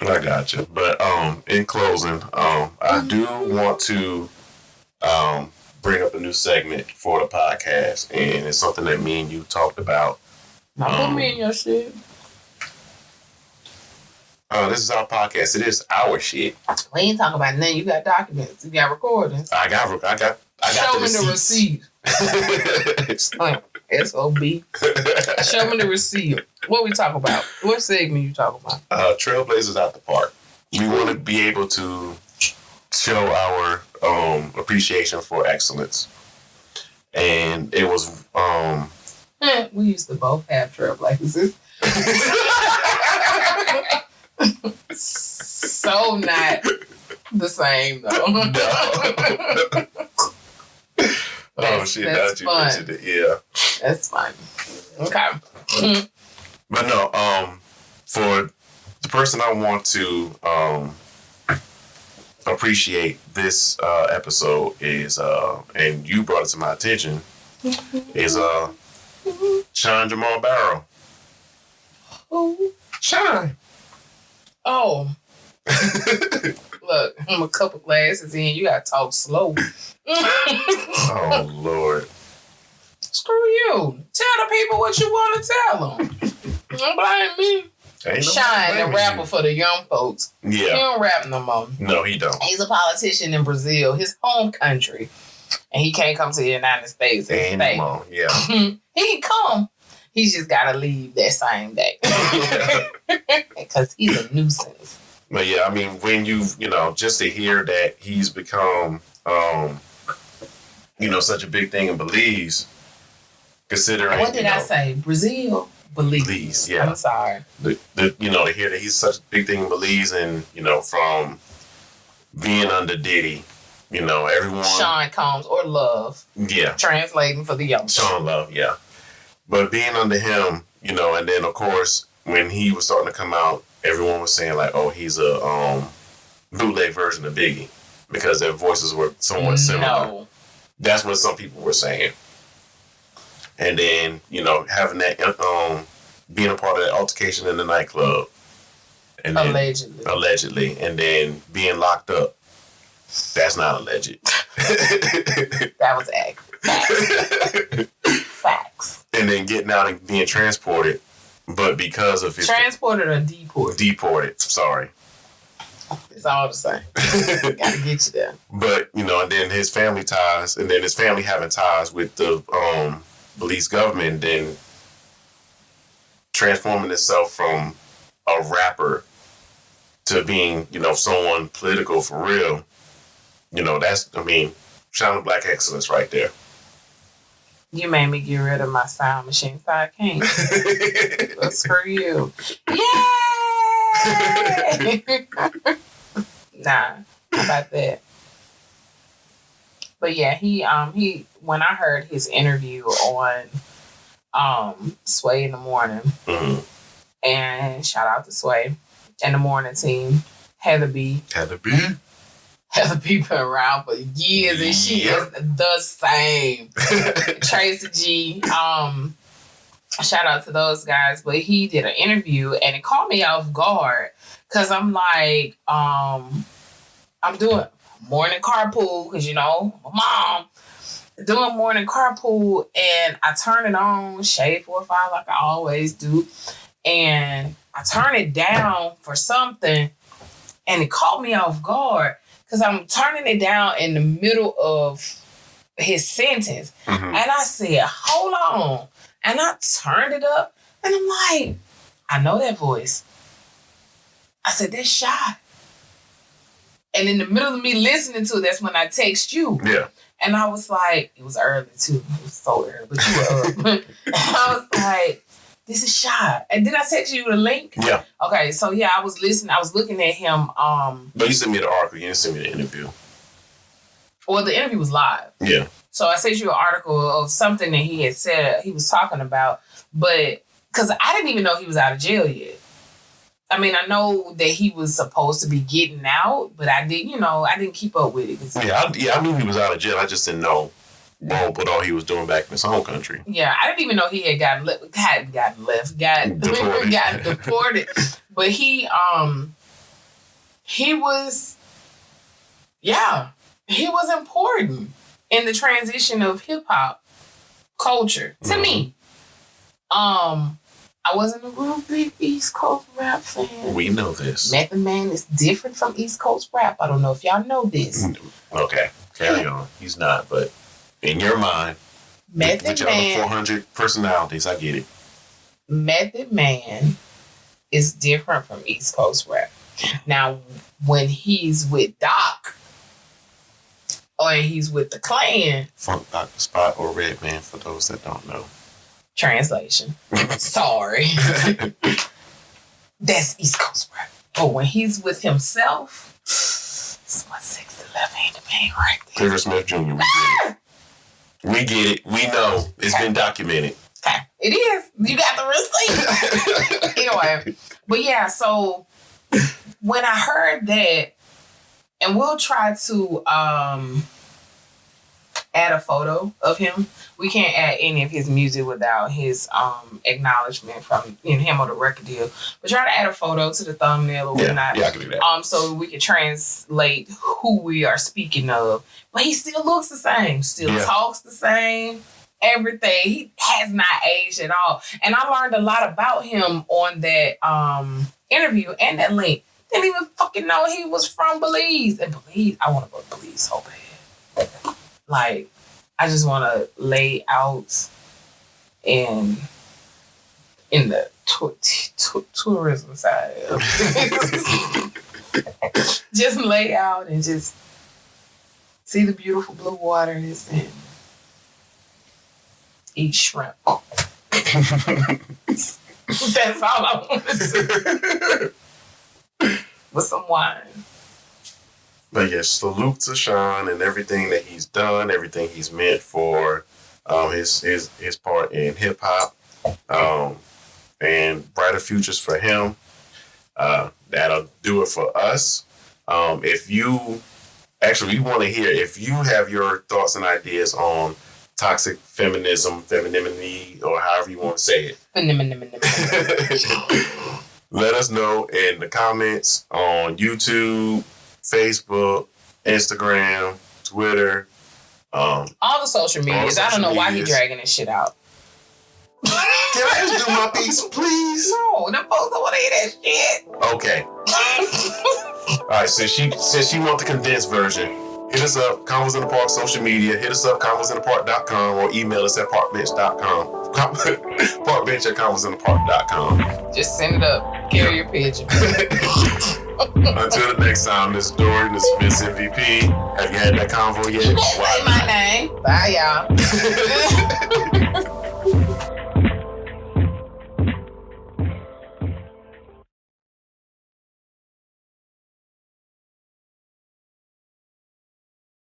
I got you. But in closing, I do want to bring up a new segment for the podcast, and it's something that me and you talked about. Now put me in your shit. This is our podcast. It is our shit. We ain't talking about nothing. You got documents. You got recordings. I got Show me the receipt. SOB. Show me the receipt. What we talk about? What segment you talking about? Trailblazers Out the Park. We want to be able to show our appreciation for excellence. And it was... we used to both have trailblazers. So not the same, though. No. Shit, that's you fun. mentioned it. Yeah. That's fine. Okay. But no, for the person I want to appreciate this episode is, and you brought it to my attention, is Sean Jamal Barrow. Who? Sean. Oh. Look, I'm a couple glasses in. You gotta talk slow. Oh, Lord. Screw you. Tell the people what you want to tell them. Don't blame me. Shine, the rapper for the young folks. Yeah. He don't rap no more. No, he don't. He's a politician in Brazil, his home country. And he can't come to the United States anymore. Yeah. He can come. He's just got to leave that same day. Because he's a nuisance. But yeah, I mean, when just to hear that he's become, such a big thing in Belize, considering... What did I say? Brazil? Belize. Yeah. I'm sorry. To hear that he's such a big thing in Belize and, from being under Diddy, everyone... Sean Combs or Love. Yeah. Translating for the young. Sean Love, yeah. But being under him, and then, of course, when he was starting to come out, everyone was saying like, "Oh, he's a bootleg version of Biggie," because their voices were somewhat similar. No. That's what some people were saying. And then, having that, being a part of that altercation in the nightclub. And then, allegedly. And then being locked up. That's not alleged. That was accurate. Facts. And then getting out and being transported. But because of his... Transported or deported? Deported, sorry. It's all the same. Gotta get you there. But, and then his family ties, and then his family having ties with the Belize government, then transforming itself from a rapper to being, someone political for real. That's, shout out to Black excellence right there. You made me get rid of my sound machine, so I can't. That's for you. Yay! Nah, how about that? But yeah, he when I heard his interview on Sway in the Morning, and shout out to Sway and the Morning team, Heather B been around for years and she is the same. Tracy G, shout out to those guys, but he did an interview and it caught me off guard because I'm like, I'm doing morning carpool because, my mom doing morning carpool and I turn it on, shade 4 or 5 like I always do, and I turn it down for something and it caught me off guard because I'm turning it down in the middle of his sentence. And I said, hold on. And I turned it up and I'm like, I know that voice. I said, that's Shy. And in the middle of me listening to it, that's when I text you. Yeah. And I was like, it was early too. It was so early, but you were up. And I was like, this is Shy. And did I text you the link? Yeah. Okay, so yeah, I was listening. I was looking at him. But you sent me the article. You didn't send me the interview. Well, the interview was live. Yeah. So I sent you an article of something that he had said he was talking about. But because I didn't even know he was out of jail yet. I mean, I know that he was supposed to be getting out, but I didn't keep up with it. I knew he was out of jail. I just didn't know what all he was doing back in his home country. Yeah, I didn't even know he had gotten deported. But he was important in the transition of hip hop culture to me. I wasn't a real big East Coast rap fan. We know this. Method Man is different from East Coast rap. I don't know if y'all know this. Okay, carry on. He's not, but in your mind, Method with Man, your 400 personalities, I get it. Method Man is different from East Coast rap. Now, when he's with Doc, or he's with the Clan, Funk Dr. Spot or Redman, for those that don't know. Translation. Sorry. That's East Coast rap. But when he's with himself, it's my 6'11" ain't the man right there. Cleaver Smith Jr., we get it. We know. It's been documented. Okay. It is. You got the receipt. Anyway. But yeah, so when I heard that, and we'll try to add a photo of him. We can't add any of his music without his acknowledgement from him or the record deal. But try to add a photo to the thumbnail or whatnot. Yeah, I can do that. So we can translate who we are speaking of. But he still looks the same, still talks the same, everything. He has not aged at all. And I learned a lot about him on that interview and that link. Didn't even fucking know he was from Belize. And Belize, I want to go to Belize so bad. Like, I just want to lay out in the tourism side of it. Just lay out and just see the beautiful blue waters and eat shrimp. That's all I want to do. With some wine. But yes, salute to Sean and everything that he's done, everything he's meant for his part in hip hop. and brighter futures for him. That'll do it for us. If you actually, we want to hear if you have your thoughts and ideas on toxic feminism, femininity, or however you want to say it. Let us know in the comments on YouTube, Facebook, Instagram, Twitter. All the social medias. I don't know why he dragging this shit out. Can I just do my piece, please? No, them folks don't want to hear that shit. Okay. All right, since she wants the condensed version, hit us up, Convos in the Park social media. Hit us up, convosinthepark.com, or email us at parkbench.com. Parkbench@convosinthepark.com. Just send it up. Carry your pigeon. Until the next time, this is Dorian, this is Miss MVP. Have you had that convo yet? Say my name. Bye, y'all.